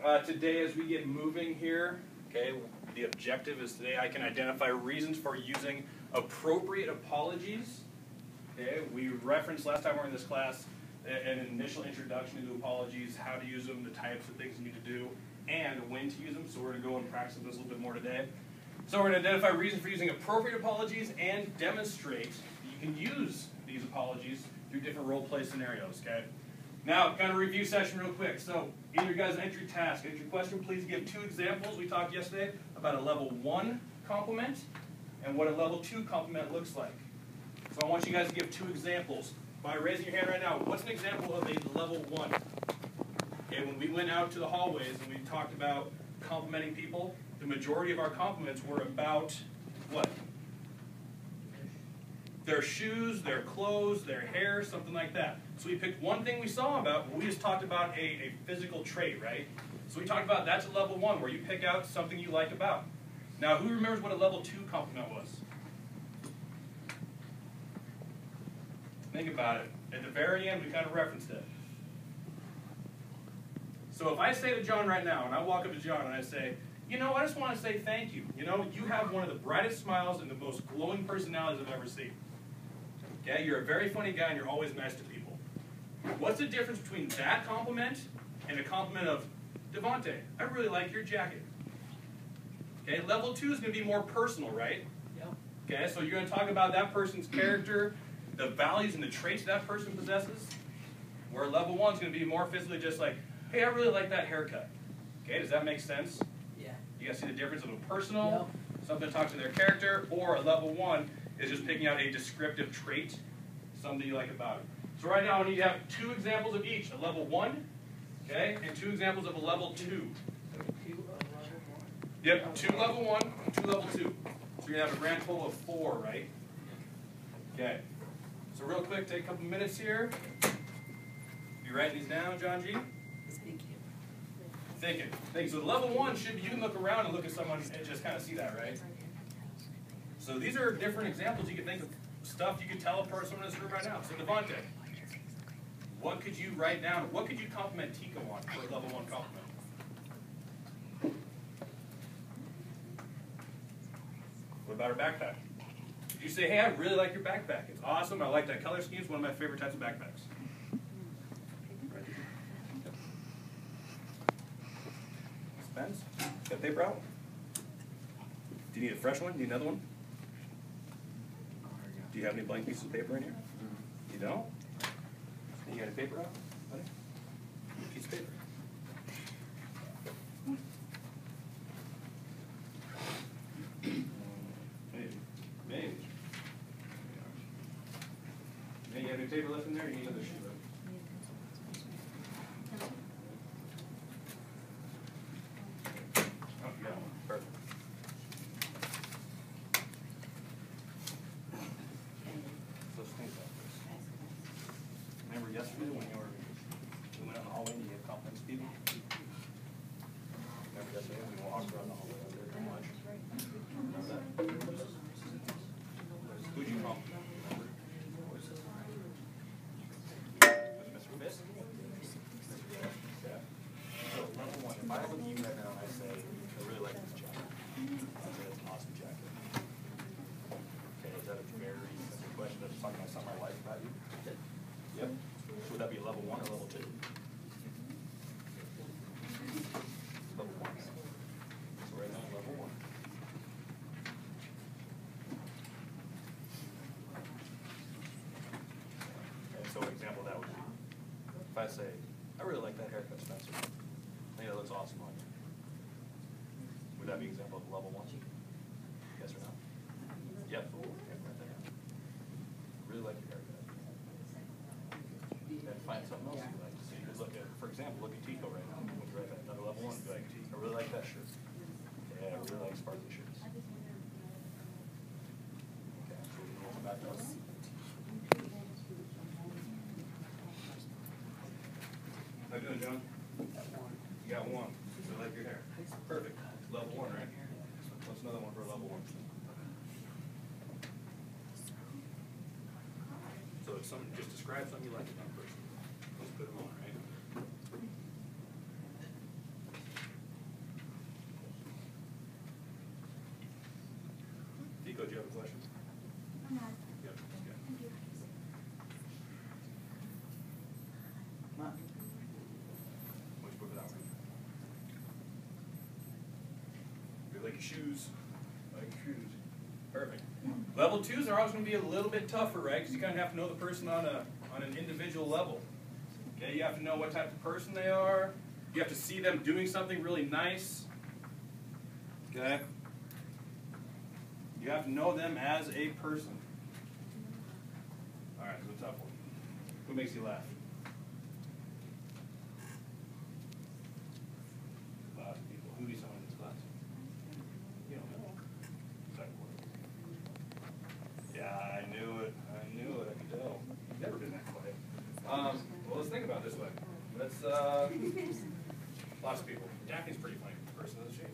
Today, as we get moving here, okay, the objective is today I can identify reasons for using appropriate apologies. Okay, we referenced last time we were in this class an initial introduction to apologies, how to use them, the types of things you need to do, and when to use them. So we're going to go and practice this a little bit more today. So we're going to identify reasons for using appropriate apologies and demonstrate that you can use these apologies through different role play scenarios. Okay. Now, kind of review session real quick. So, in your guys' entry task, entry question, please give 2 examples. We talked yesterday about a level 1 compliment and what a level 2 compliment looks like. So I want you guys to give 2 examples. By raising your hand right now, what's an example of a level 1? Okay, when we went out to the hallways and we talked about complimenting people, the majority of our compliments were about what? Their shoes, their clothes, their hair, something like that. So we picked one thing we saw about, we just talked about a physical trait, right? So we talked about that's a level 1 where you pick out something you like about. Now, who remembers what a level 2 compliment was? Think about it. At the very end, we kind of referenced it. So if I say to John right now, and I walk up to John and I say, you know, I just want to say thank you. You know, you have one of the brightest smiles and the most glowing personalities I've ever seen. Okay, you're a very funny guy and you're always nice to people. What's the difference between that compliment and a compliment of, Devontae, I really like your jacket? Okay, level 2 is going to be more personal, right? Yep. Okay, so you're going to talk about that person's character, the values and the traits that person possesses. Where level 1 is going to be more physically just like, hey, I really like that haircut. Okay, does that make sense? Yeah. You guys see the difference of a personal, something that talks to their character, or a level 1 is just picking out a descriptive trait, something you like about it. So right now I need to have 2 examples of each, a level 1, okay, and 2 examples of a level 2. Yep, 2 level 1, 2 level 2. So you're going to have a grand total of 4, right? Okay. So real quick, take a couple minutes here. You writing these down, John G? Thinking. So level 1 should be, you can look around and look at someone and just kind of see that, right? So these are different examples. You can think of stuff you could tell a person in this room right now. So Devontae, what could you write down? What could you compliment Tico on for a level 1 compliment? What about her backpack? Did you say, hey, I really like your backpack. It's awesome. I like that color scheme. It's one of my favorite types of backpacks. Pens? Got paper out? Do you need a fresh one? Need another one? Do you have any blank pieces of paper in here? You don't? You got any paper out? Buddy? Piece of paper. Maybe. Hey, you have any paper left in there? You need another sheet, right? Oh, you got one. Perfect. So let's think about this. Remember yesterday when we went out in the hallway and you gave compliments to people? Remember yesterday when we walked around the hallway over there during lunch? Remember that? Who'd you compliment? Remember? Mr. Fisk? Yeah. So level 1, if I look at you right now and I say, I really like this jacket. I'd say that's an awesome jacket. Okay, is that a very simple question? That's talking about something I like about you? Yep. Would that be level 1 or level 2? Level 1. So right now, level 1. And so an example of that would be, if I say, I really like that haircut, Spencer. I think that looks awesome on you. Would that be an example of level 1? Yes or no? Yep. Okay, write that down. Really like your haircut. And find something else you like. So you could look at, for example, look at Tico right now. When you write that another level 1, be like, I really like that shirt. Yeah, I really like sparkly shirts. Okay, so we can back up. How you doing, John? You got 1. So I like your hair. Perfect. Level 1, right? What's another one for a level 1? So it's something, just describe something you like about a person. Let's put them on, right? Good, you have a question? I'm not. Yep. Okay. Thank you. Why don't you put it out? You like your shoes. Like your shoes. Perfect. Level 2s are always going to be a little bit tougher, right? Because you kind of have to know the person on an individual level. Okay, you have to know what type of person they are. You have to see them doing something really nice. Okay? You have to know them as a person. All right, it's a tough one. Who makes you laugh? Lots of people. Who do you someone in this class? You don't know. Second one. Yeah, I knew it. I knew it. I could tell. You've never been that quiet. Well, let's think about it this way. Let's, lots of people. Daphne's a pretty funny person, isn't she?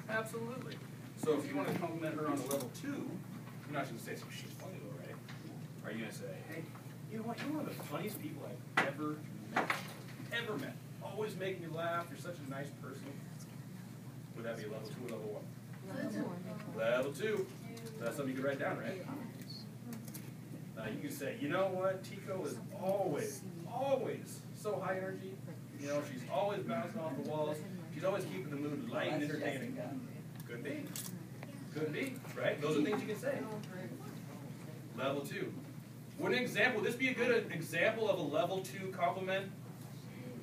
Absolutely. So if you want to compliment her on a level 2, you're not going to say, she's funny though, right? Are you going to say, hey, you know what, you're one of the funniest people I've ever met. Ever met. Always making me laugh. You're such a nice person. Would that be a level 2 or level 1? Level 2. That's something you could write down, right? You can say, you know what, Tico is always so high energy. You know, she's always bouncing off the walls. She's always keeping the mood light and entertaining. Could be. Could be, right? Those are things you can say. Level 2. Would this be a good example of a level 2 compliment?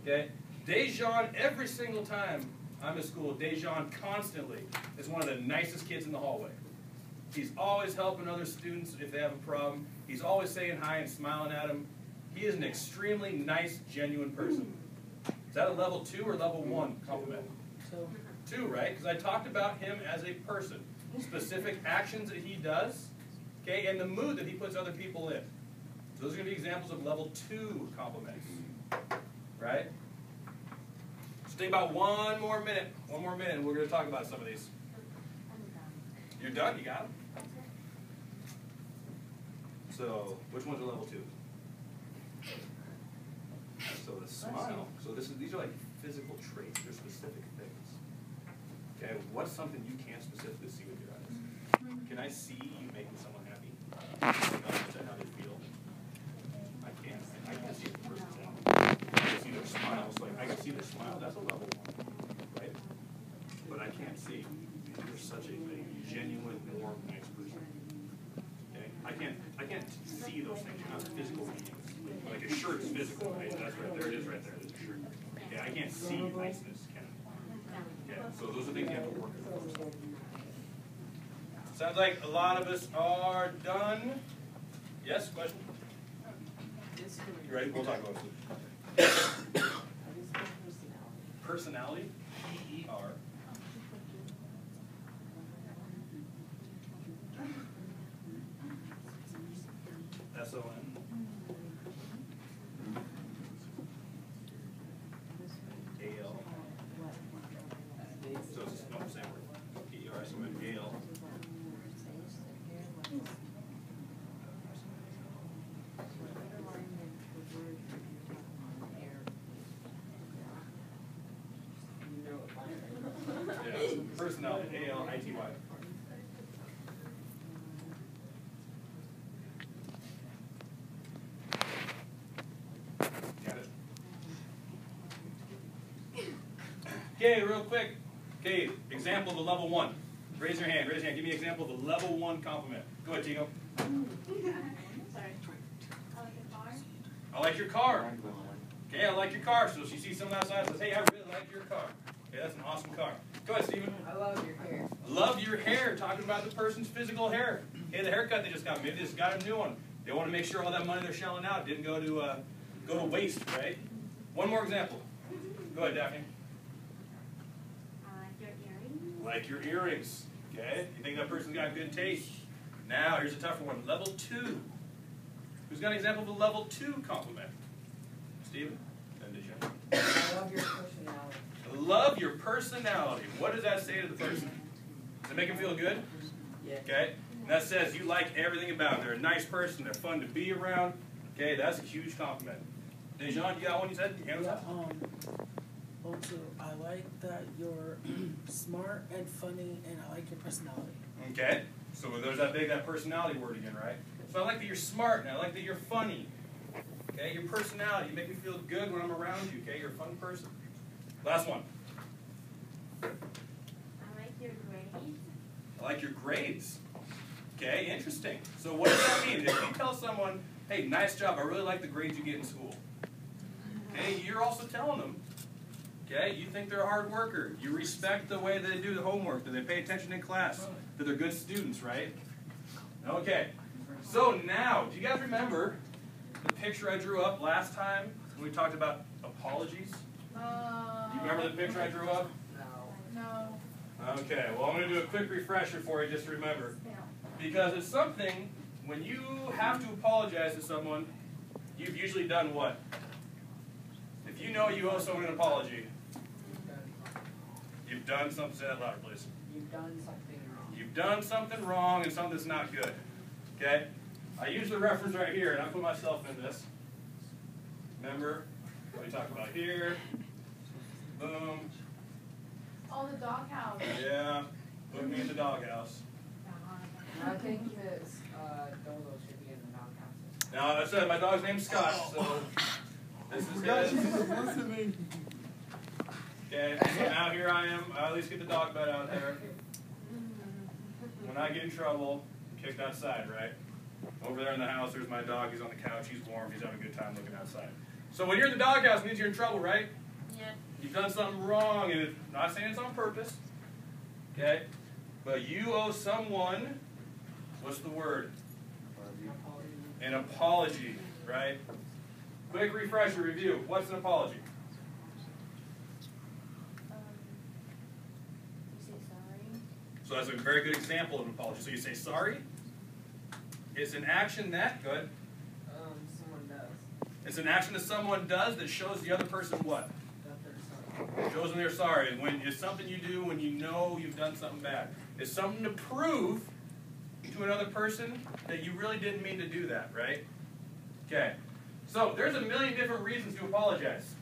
Okay. Dejan, every single time I'm at school, Dejan constantly is one of the nicest kids in the hallway. He's always helping other students if they have a problem. He's always saying hi and smiling at them. He is an extremely nice, genuine person. Is that a level 2 or level 1 compliment? 2, right? Because I talked about him as a person. Specific actions that he does, okay, and the mood that he puts other people in. So those are going to be examples of level 2 compliments. Right? So think about one more minute, and we're going to talk about some of these. You're done? You got them? So, which ones are level 2? So the smile. So these are like physical traits. They're specific things. Okay, what's something you can't specifically see with your eyes? Can I see you making someone happy? Can I understand how they feel? I can't. I can't see the person's out. I can see their smiles. Like I can see their smile. That's a level 1, right? But I can't see. You're such a genuine, warm, nice person. Okay, I can't see those things. You're not physical beings. Like a shirt is physical, right? That's right. There it is, right there. There's a shirt. Okay, I can't see niceness, can I? Okay, so those are things you have to work on. Sounds like a lot of us are done. Yes, question? You ready? We'll talk about it. Personality. P-E-R. S-O-N. A-L. So it's just the same word. P-E-R-S-O-N. A-L. Yeah, personality. A-L-I-T-Y. Okay, real quick. Okay, example of a level 1. Raise your hand. Raise your hand. Give me an example of a level 1 compliment. Go ahead, Tico. Sorry. I like your car. Okay, I like your car. So she sees someone outside and says, hey, I really like your car. Okay, that's an awesome car. Go ahead, Steven. I love your hair. Love your hair. Talking about the person's physical hair. Hey, the haircut they just got. Maybe they just got a new one. They want to make sure all that money they're shelling out didn't go to waste, right? One more example. Go ahead, Daphne. Your earrings. Like your earrings. Okay? You think that person's got good taste. Now, here's a tougher one. Level 2. Who's got an example of a level 2 compliment? Steven? Then did you? I love your personality. Love your personality. What does that say to the person? Does it make them feel good? Yeah. Okay? And that says you like everything about them. They're a nice person. They're fun to be around. Okay? That's a huge compliment. Dejan, you got one you said? Your hand was up? Also, I like that you're smart and funny, and I like your personality. Okay. So there's that personality word again, right? So I like that you're smart, and I like that you're funny. Okay, your personality, you make me feel good when I'm around you, okay? You're a fun person. Last one. I like your grades. I like your grades. Okay, interesting. So what does that mean? If you tell someone, hey, nice job, I really like the grades you get in school. Okay, you're also telling them, okay, you think they're a hard worker. You respect the way they do the homework, that they pay attention in class, that they're good students, right? Okay, so now, do you guys remember the picture I drew up last time when we talked about apologies? Do you remember the picture I drew up? No. Okay, well I'm going to do a quick refresher for you just to remember. Because it's something, when you have to apologize to someone, you've usually done what? If you know you owe someone an apology, you've done something, say that louder please. You've done something wrong. You've done something wrong and something that's not good. Okay? I use the reference right here, and I put myself in this. Remember what we talked about here? Boom. Oh, the doghouse. Yeah. Put me in the doghouse. I think Miss Dolo should be in the doghouse. Now, I said my dog's name's Scott, so this is his. Okay, so now here I am. I at least get the dog bed out there. When I get in trouble, I'm kicked outside, right? Over there in the house, there's my dog. He's on the couch. He's warm. He's having a good time looking outside. So when you're in the doghouse, it means you're in trouble, right? Yeah. You've done something wrong, and I'm not saying it's on purpose. Okay? But you owe someone, what's the word? An apology, right? Quick refresher review. What's an apology? You say sorry. So that's a very good example of an apology. So you say sorry. It's an action that, good. Someone does. It's an action that someone does that shows the other person what? That they're sorry. Shows them they're sorry. And when it's something you do when you know you've done something bad. It's something to prove to another person that you really didn't mean to do that, right? Okay. So there's a million different reasons to apologize.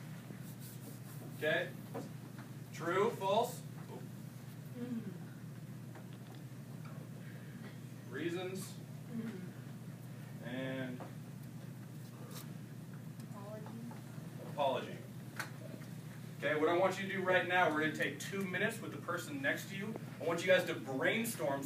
Okay? True, false? Reasons and apology. Okay, what I want you to do right now, we're going to take 2 minutes with the person next to you. I want you guys to brainstorm